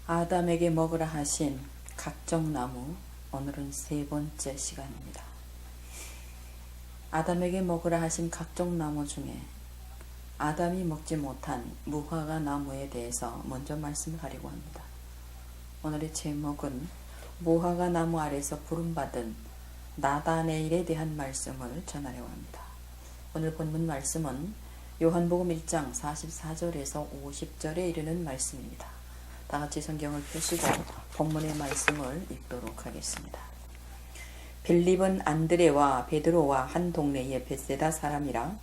아담에게 먹으라 하신 각종 나무, 오늘은 세 번째 시간입니다. 아담에게 먹으라 하신 각종 나무 중에 아담이 먹지 못한 무화과 나무에 대해서 먼저 말씀하려고 합니다. 오늘의 제목은 무화과 나무 아래서 부름받은 나다네일에 대한 말씀을 전하려고 합니다. 오늘 본문 말씀은 요한복음 1장 44절에서 50절에 이르는 말씀입니다. 다같이 성경을 펴시고 본문의 말씀을 읽도록 하겠습니다. 빌립은 안드레와 베드로와 한 동네의 벳세다 사람이라.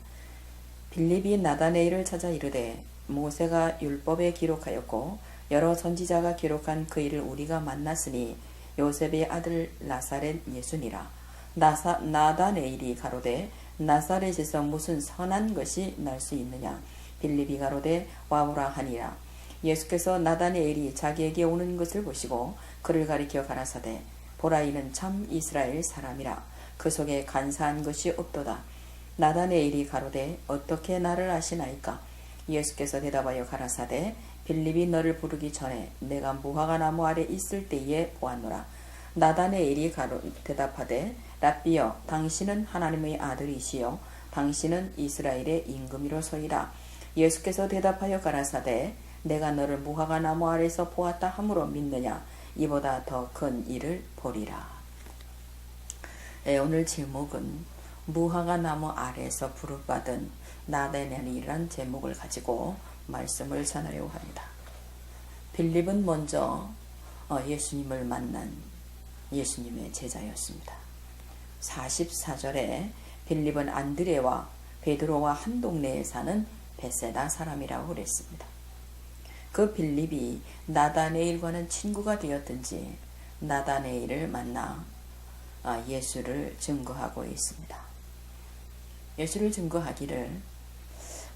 빌립이 나다네일을 찾아 이르되 모세가 율법에 기록하였고 여러 선지자가 기록한 그 일을 우리가 만났으니 요셉의 아들 나사렛 예수니라. 나다네일이 가로되 나사렛에서 무슨 선한 것이 날 수 있느냐. 빌립이 가로되 와보라 하니라. 예수께서 나다네일이 자기에게 오는 것을 보시고 그를 가리켜 가라사대 보라 이는 참 이스라엘 사람이라. 그 속에 간사한 것이 없도다. 나다네일이 가로되 어떻게 나를 아시나이까. 예수께서 대답하여 가라사대 빌립이 너를 부르기 전에 내가 무화과 나무 아래 있을 때에 보았노라. 나다네일이 대답하되 랍비여 당신은 하나님의 아들이시요 당신은 이스라엘의 임금이로소이다. 예수께서 대답하여 가라사대 내가 너를 무화과 나무 아래서 보았다 함으로 믿느냐. 이보다 더 큰 일을 보리라. 오늘 제목은 무화과 나무 아래서 부름받은 나다네일이라는 제목을 가지고 말씀을 전하려고 합니다. 빌립은 먼저 예수님을 만난 예수님의 제자였습니다. 44절에 빌립은 안드레와 베드로와 한 동네에 사는 벳세다 사람이라고 그랬습니다. 그 빌립이 나다네일과는 친구가 되었든지 나다네일을 만나 예수를 증거하고 있습니다. 예수를 증거하기를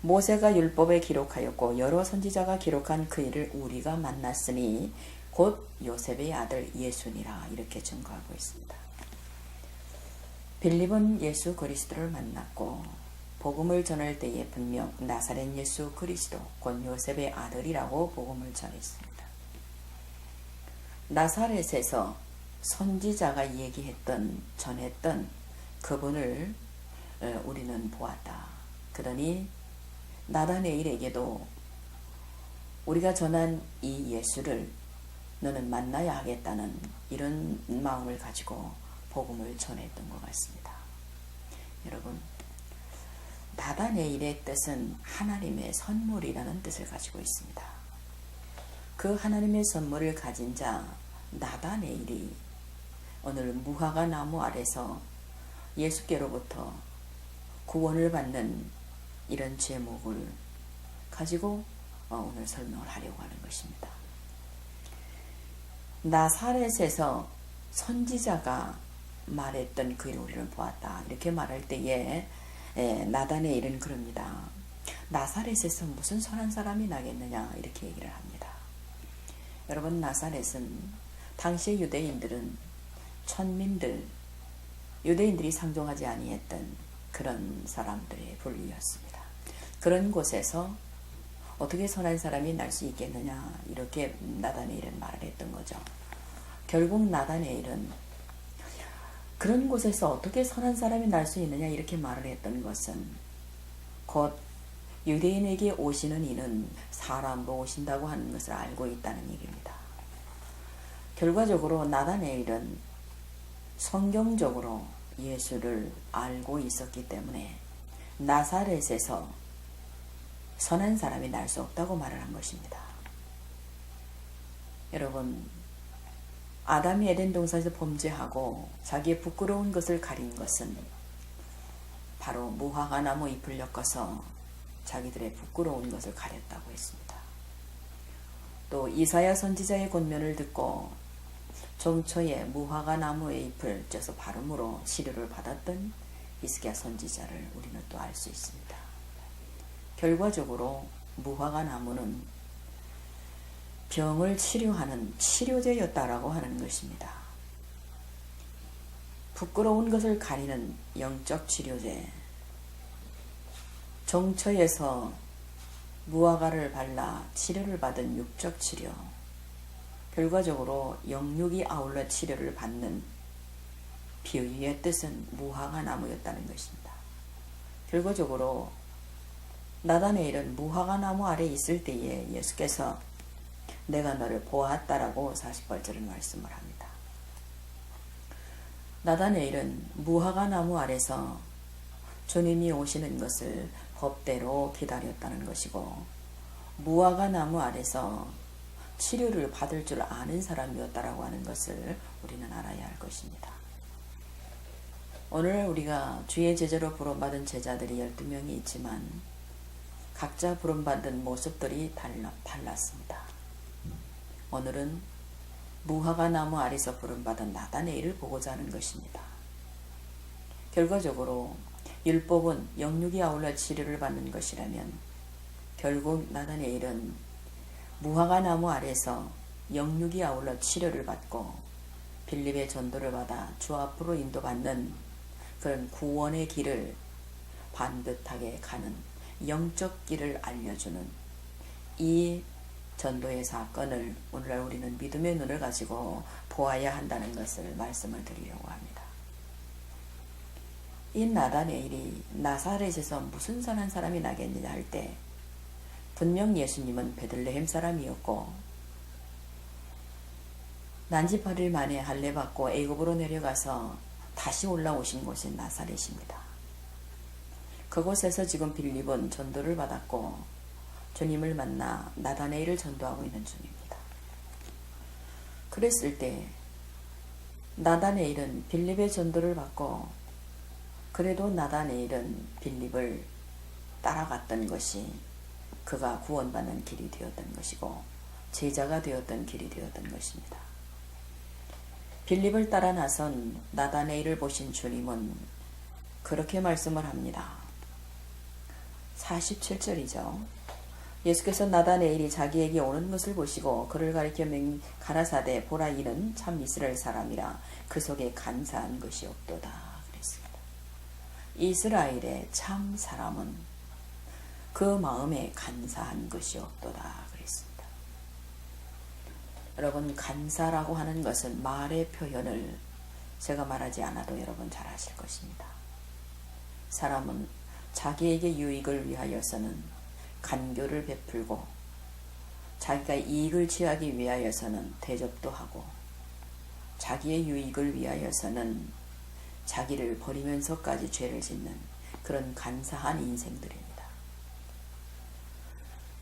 모세가 율법에 기록하였고 여러 선지자가 기록한 그 일을 우리가 만났으니 곧 요셉의 아들 예수니라 이렇게 증거하고 있습니다. 빌립은 예수 그리스도를 만났고 복음을 전할 때에 분명 나사렛 예수 그리스도 곧 요셉의 아들이라고 복음을 전했습니다. 나사렛에서 선지자가 전했던 그분을 우리는 보았다. 그러니 나다네일에게도 우리가 전한 이 예수를 너는 만나야 하겠다는 이런 마음을 가지고 복음을 전했던 것 같습니다. 여러분, 나다네일의 뜻은 하나님의 선물이라는 뜻을 가지고 있습니다. 그 하나님의 선물을 가진 자 나다네일이 오늘 무화과 나무 아래서 예수께로부터 구원을 받는 이런 제목을 가지고 오늘 설명을 하려고 하는 것입니다. 나사렛에서 선지자가 말했던 그 일을 우리는 보았다. 이렇게 말할 때에 나다네일은 그럽니다. 나사렛에서 무슨 선한 사람이 나겠느냐 이렇게 얘기를 합니다. 여러분, 나사렛은 당시 유대인들은 천민들, 유대인들이 상종하지 아니했던 그런 사람들의 분류였습니다. 그런 곳에서 어떻게 선한 사람이 날 수 있겠느냐 이렇게 나다네일은 말을 했던 거죠. 결국 나다네일은 그런 곳에서 어떻게 선한 사람이 날 수 있느냐 이렇게 말을 했던 것은 곧 유대인에게 오시는 이는 사람으로 오신다고 하는 것을 알고 있다는 얘기입니다. 결과적으로 나다네일은 성경적으로 예수를 알고 있었기 때문에 나사렛에서 선한 사람이 날 수 없다고 말을 한 것입니다. 여러분, 아담이 에덴 동산에서 범죄하고 자기의 부끄러운 것을 가린 것은 바로 무화과 나무 잎을 엮어서 자기들의 부끄러운 것을 가렸다고 했습니다. 또 이사야 선지자의 권면을 듣고 정초에 무화과 나무의 잎을 쪄서 바름으로 치료를 받았던 히스기야 선지자를 우리는 또 알 수 있습니다. 결과적으로 무화과 나무는 병을 치료하는 치료제였다라고 하는 것입니다. 부끄러운 것을 가리는 영적 치료제, 정처에서 무화과를 발라 치료를 받은 육적 치료, 결과적으로 영육이 아울러 치료를 받는 비유의 뜻은 무화과 나무였다는 것입니다. 결과적으로 나다네일은 무화과 나무 아래 있을 때에 예수께서 내가 너를 보았다라고 48절을 말씀을 합니다. 나다네일은 무화과 나무 아래서 주님이 오시는 것을 법대로 기다렸다는 것이고, 무화과 나무 아래서 치료를 받을 줄 아는 사람이었다라고 하는 것을 우리는 알아야 할 것입니다. 오늘 우리가 주의 제자로 부름받은 제자들이 12명이 있지만 각자 부름받은 모습들이 달랐습니다. 오늘은 무화과 나무 아래서 부름받은 나다네일을 보고자 하는 것입니다. 결과적으로 율법은 영육이 아울러 치료를 받는 것이라면 결국 나다네일은 무화과 나무 아래서 영육이 아울러 치료를 받고 빌립의 전도를 받아 주 앞으로 인도받는 그런 구원의 길을 반듯하게 가는 영적 길을 알려주는 이 전도의 사건을 오늘날 우리는 믿음의 눈을 가지고 보아야 한다는 것을 말씀을 드리려고 합니다. 이 나다네일이 나사렛에서 무슨 선한 사람이 나겠느냐 할 때 분명 예수님은 베들레헴 사람이었고 난지 8일 만에 할례 받고 애굽으로 내려가서 다시 올라오신 곳이 나사렛입니다. 그곳에서 지금 빌립은 전도를 받았고 주님을 만나 나다네일을 전도하고 있는 중입니다. 그랬을 때 나다네일은 빌립의 전도를 받고 그래도 나다네일은 빌립을 따라갔던 것이 그가 구원받는 길이 되었던 것이고 제자가 되었던 길이 되었던 것입니다. 빌립을 따라 나선 나다네일을 보신 주님은 그렇게 말씀을 합니다. 47절이죠. 예수께서 나다네일이 자기에게 오는 것을 보시고 그를 가리켜 가라사대 보라 이는 참 이스라엘 사람이라 그 속에 간사한 것이 없도다 그랬습니다. 이스라엘의 참 사람은 그 마음에 간사한 것이 없도다 그랬습니다. 여러분, 간사라고 하는 것은 말의 표현을 제가 말하지 않아도 여러분 잘 아실 것입니다. 사람은 자기에게 유익을 위하여서는 간교를 베풀고 자기가 이익을 취하기 위하여서는 대접도 하고 자기의 유익을 위하여서는 자기를 버리면서까지 죄를 짓는 그런 간사한 인생들입니다.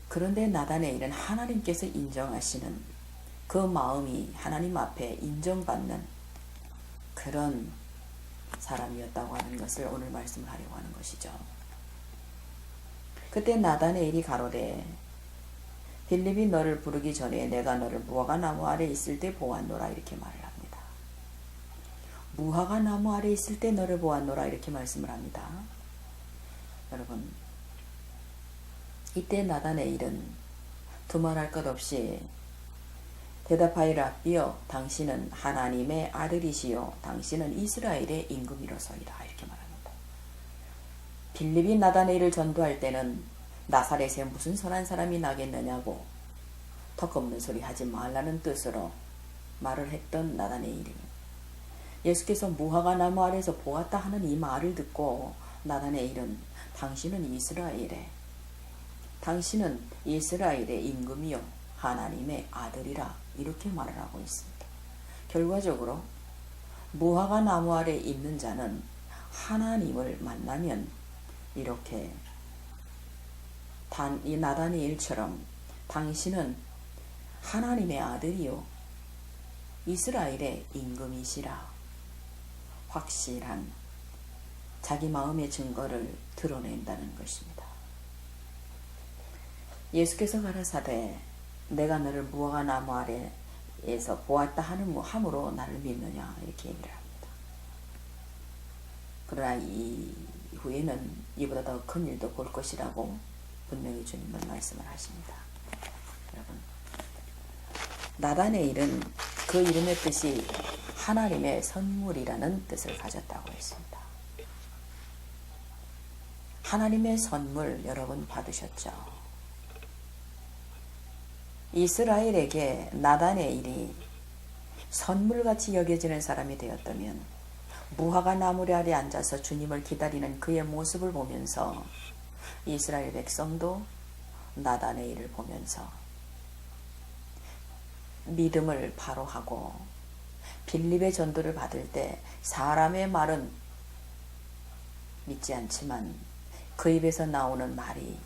그런데 나다네일은 하나님께서 인정하시는 그 마음이 하나님 앞에 인정받는 그런 사람이었다고 하는 것을 오늘 말씀을 하려고 하는 것이죠. 그때 나다네일이 가로되 빌립이 너를 부르기 전에 내가 너를 무화과 나무 아래 있을 때 보았노라 이렇게 말을 합니다. 무화과 나무 아래 있을 때 너를 보았노라 이렇게 말씀을 합니다. 여러분, 이때 나다네일은 두말할 것 없이 대답하이라 비어 당신은 하나님의 아들이시요 당신은 이스라엘의 임금이로소이다 이렇게 말합니다. 빌립이 나다네일을 전도할 때는 나사렛에 무슨 선한 사람이 나겠느냐고 턱없는 소리 하지 말라는 뜻으로 말을 했던 나다네일이 예수께서 무화과 나무 아래서 보았다 하는 이 말을 듣고 나다네일은 당신은 이스라엘의 임금이요 하나님의 아들이라 이렇게 말을 하고 있습니다. 결과적으로 무화과 나무 아래 있는 자는 하나님을 만나면 이렇게 이 나다니엘처럼 당신은 하나님의 아들이요 이스라엘의 임금이시라 확실한 자기 마음의 증거를 드러낸다는 것입니다. 예수께서 가라사대 내가 너를 무화과 나무 아래에서 보았다 함으로 나를 믿느냐 이렇게 얘기를 합니다. 그러나 이후에는 이보다 더 큰 일도 볼 것이라고 분명히 주님은 말씀을 하십니다. 여러분, 나다네일은 그 이름의 뜻이 하나님의 선물이라는 뜻을 가졌다고 했습니다. 하나님의 선물 여러분 받으셨죠? 이스라엘에게 나다네일이 선물같이 여겨지는 사람이 되었다면 무화과 나무 아래 앉아서 주님을 기다리는 그의 모습을 보면서 이스라엘 백성도 나다네일을 보면서 믿음을 바로 하고 빌립의 전도를 받을 때 사람의 말은 믿지 않지만 그 입에서 나오는 말이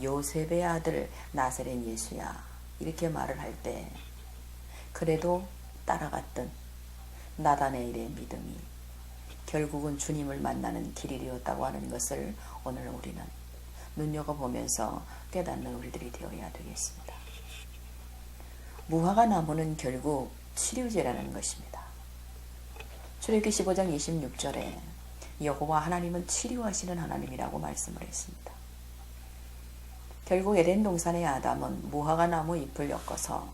요셉의 아들 나사렛 예수야 이렇게 말을 할 때 그래도 따라갔던 나다네일의 믿음이 결국은 주님을 만나는 길이 되었다고 하는 것을 오늘 우리는 눈여겨보면서 깨닫는 우리들이 되어야 되겠습니다. 무화과 나무는 결국 치료제라는 것입니다. 출애굽기 15장 26절에 여호와 하나님은 치료하시는 하나님이라고 말씀을 했습니다. 결국 에덴 동산의 아담은 무화과 나무 잎을 엮어서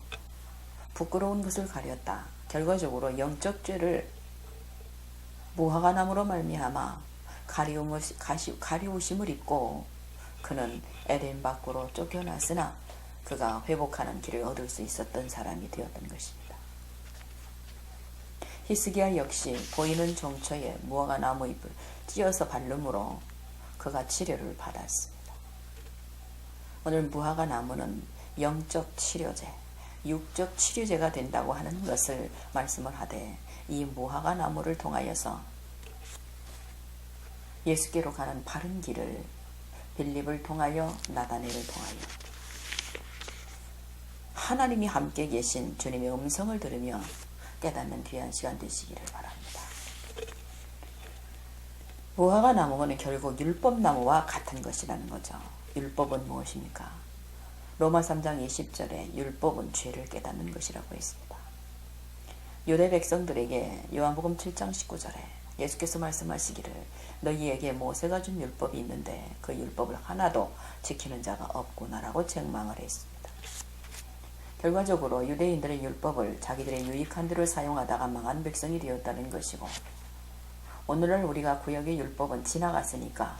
부끄러운 것을 가렸다. 결과적으로 영적 죄를 무화과 나무로 말미암아 가리우심을 입고 그는 에덴 밖으로 쫓겨났으나 그가 회복하는 길을 얻을 수 있었던 사람이 되었던 것입니다. 히스기야 역시 보이는 종처에 무화과 나무 잎을 찧어서 바름으로 그가 치료를 받았습니다. 오늘 무화과 나무는 영적 치료제, 육적 치료제가 된다고 하는 것을 말씀을 하되 이 무화과 나무를 통하여서 예수께로 가는 바른 길을 빌립을 통하여 나다넬을 통하여 하나님이 함께 계신 주님의 음성을 들으며 깨닫는 귀한 시간 되시기를 바랍니다. 무화과 나무는 결국 율법나무와 같은 것이라는 거죠. 율법은 무엇입니까? 로마 3장 20절에 율법은 죄를 깨닫는 것이라고 했습니다. 유대 백성들에게 요한복음 7장 19절에 예수께서 말씀하시기를 너희에게 모세가 준 율법이 있는데 그 율법을 하나도 지키는 자가 없구나라고 책망을 했습니다. 결과적으로 유대인들의 율법을 자기들의 유익한 대로 사용하다가 망한 백성이 되었다는 것이고 오늘날 우리가 구약의 율법은 지나갔으니까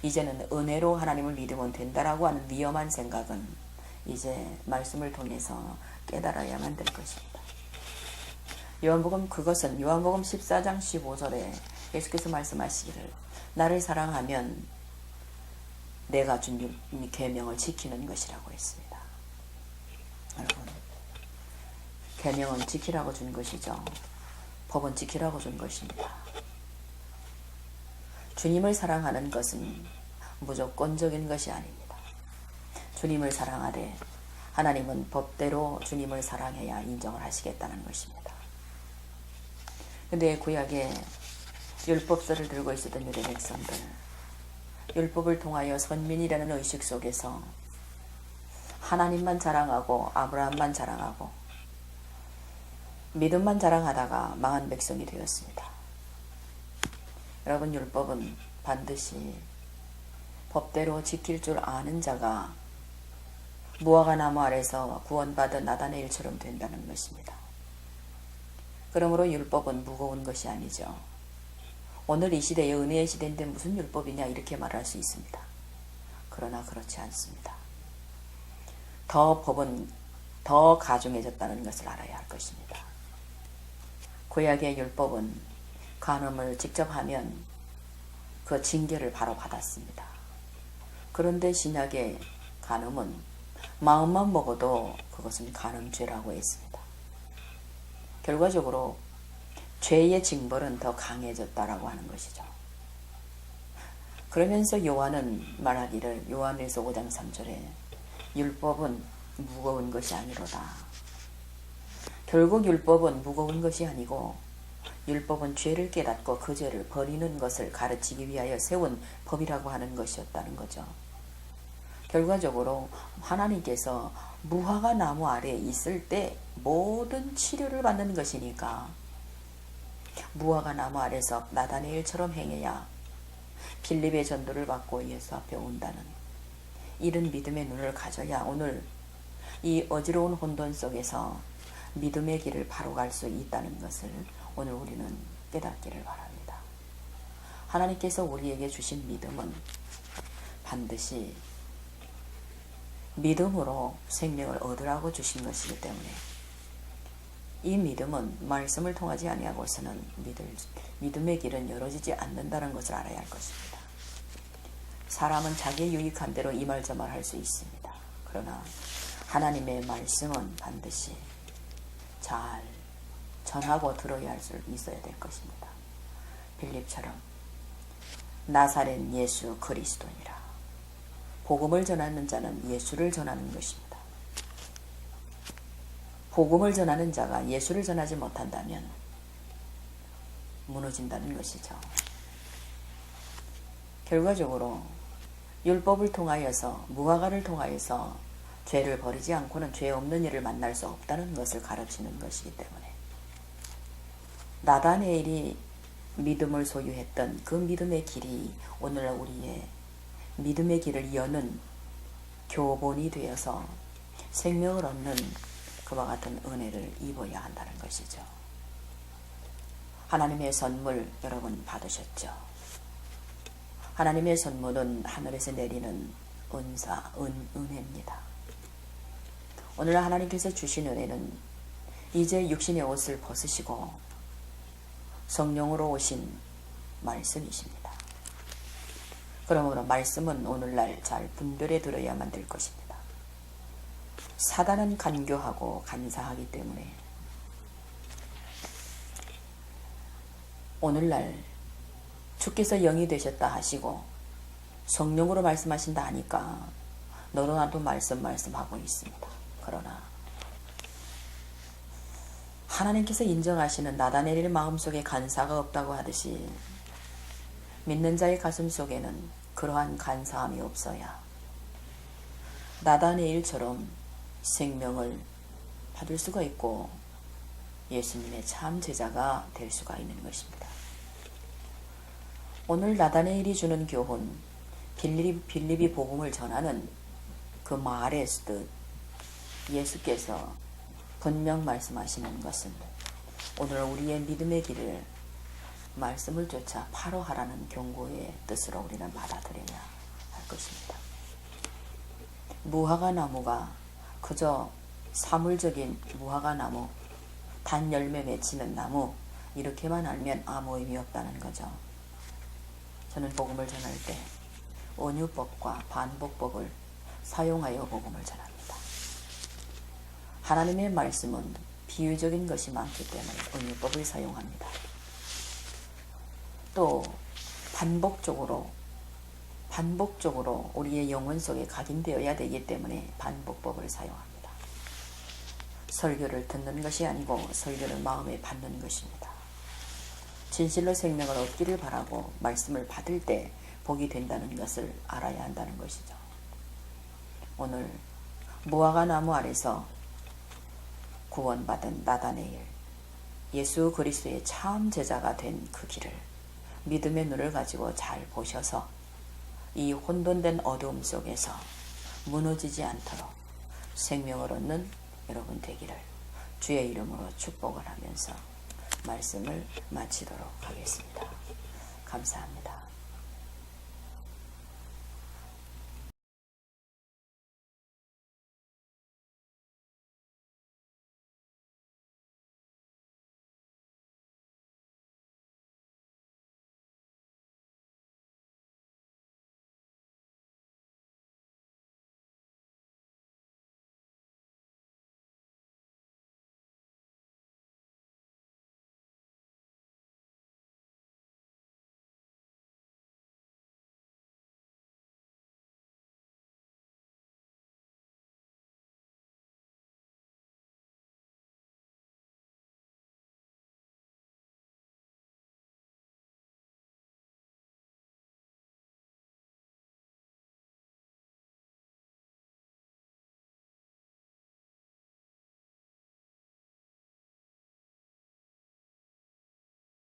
이제는 은혜로 하나님을 믿으면 된다라고 하는 위험한 생각은 이제 말씀을 통해서 깨달아야만 될 것입니다. 그것은 요한복음 14장 15절에 예수께서 말씀하시기를 나를 사랑하면 내가 준 계명을 지키는 것이라고 했습니다. 여러분, 계명은 지키라고 준 것이죠. 법은 지키라고 준 것입니다. 주님을 사랑하는 것은 무조건적인 것이 아닙니다. 주님을 사랑하되 하나님은 법대로 주님을 사랑해야 인정을 하시겠다는 것입니다. 근데 구약에 율법서를 들고 있었던 유대 백성들, 율법을 통하여 선민이라는 의식 속에서 하나님만 자랑하고 아브라함만 자랑하고 믿음만 자랑하다가 망한 백성이 되었습니다. 여러분, 율법은 반드시 법대로 지킬 줄 아는 자가 무화과 나무 아래서 구원받은 나다네일처럼 된다는 것입니다. 그러므로 율법은 무거운 것이 아니죠. 오늘 이 시대에 은혜의 시대인데 무슨 율법이냐 이렇게 말할 수 있습니다. 그러나 그렇지 않습니다. 법은 더 가중해졌다는 것을 알아야 할 것입니다. 구약의 율법은 간음을 직접 하면 그 징계를 바로 받았습니다. 그런데 신약의 간음은 마음만 먹어도 그것은 간음죄라고 했습니다. 결과적으로 죄의 징벌은 더 강해졌다라고 하는 것이죠. 그러면서 요한은 말하기를 요한일서 5장 3절에 율법은 무거운 것이 아니로다. 결국 율법은 무거운 것이 아니고 율법은 죄를 깨닫고 그 죄를 버리는 것을 가르치기 위하여 세운 법이라고 하는 것이었다는 거죠. 결과적으로 하나님께서 무화과 나무 아래에 있을 때 모든 치료를 받는 것이니까 무화과 나무 아래서 나다네일처럼 행해야 빌립의 전도를 받고 예수 앞에 온다는 이런 믿음의 눈을 가져야 오늘 이 어지러운 혼돈 속에서 믿음의 길을 바로 갈 수 있다는 것을 오늘 우리는 깨닫기를 바랍니다. 하나님께서 우리에게 주신 믿음은 반드시 믿음으로 생명을 얻으라고 주신 것이기 때문에 이 믿음은 말씀을 통하지 아니하고서는 믿음의 길은 열어지지 않는다는 것을 알아야 할 것입니다. 사람은 자기의 유익한 대로 이 말 저 말 할 수 있습니다. 그러나 하나님의 말씀은 반드시 잘 전하고 들어야 할 수 있어야 될 것입니다. 빌립처럼 나사렛 예수 그리스도니라. 복음을 전하는 자는 예수를 전하는 것입니다. 복음을 전하는 자가 예수를 전하지 못한다면 무너진다는 것이죠. 결과적으로 율법을 통하여서 무화과를 통하여서 죄를 버리지 않고는 죄 없는 이를 만날 수 없다는 것을 가르치는 것이기 때문에 나다네엘이 믿음을 소유했던 그 믿음의 길이 오늘날 우리의 믿음의 길을 여는 교본이 되어서 생명을 얻는 그와 같은 은혜를 입어야 한다는 것이죠. 하나님의 선물 여러분 받으셨죠? 하나님의 선물은 하늘에서 내리는 은혜입니다. 오늘날 하나님께서 주신 은혜는 이제 육신의 옷을 벗으시고 성령으로 오신 말씀이십니다. 그러므로 말씀은 오늘날 잘 분별해 들어야만 될 것입니다. 사단은 간교하고 간사하기 때문에 오늘날 주께서 영이 되셨다 하시고 성령으로 말씀하신다 하니까 너도 나도 말씀하고 있습니다. 그러나 하나님께서 인정하시는 나다네엘 마음속에 간사가 없다고 하듯이 믿는 자의 가슴 속에는 그러한 간사함이 없어야 나다네엘처럼 생명을 받을 수가 있고 예수님의 참 제자가 될 수가 있는 것입니다. 오늘 나다네엘이 주는 교훈, 빌립이 복음을 전하는 그 말에 쓰듯 예수께서 분명 말씀하시는 것은 오늘 우리의 믿음의 길을 말씀을 쫓아 바로 하라는 경고의 뜻으로 우리는 받아들여야 할 것입니다. 무화과 나무가 그저 사물적인 무화과 나무, 단 열매 맺히는 나무 이렇게만 알면 아무 의미 없다는 거죠. 저는 복음을 전할 때 온유법과 반복법을 사용하여 복음을 전합니다. 하나님의 말씀은 비유적인 것이 많기 때문에 온유법을 사용합니다. 또 반복적으로 우리의 영혼 속에 각인되어야 되기 때문에 반복법을 사용합니다. 설교를 듣는 것이 아니고 설교를 마음에 받는 것입니다. 진실로 생명을 얻기를 바라고 말씀을 받을 때 복이 된다는 것을 알아야 한다는 것이죠. 오늘 무화과 나무 아래서 구원받은 나다네엘, 예수 그리스도의 참 제자가 된 그 길을 믿음의 눈을 가지고 잘 보셔서 이 혼돈된 어두움 속에서 무너지지 않도록 생명을 얻는 여러분 되기를 주의 이름으로 축복을 하면서 말씀을 마치도록 하겠습니다. 감사합니다.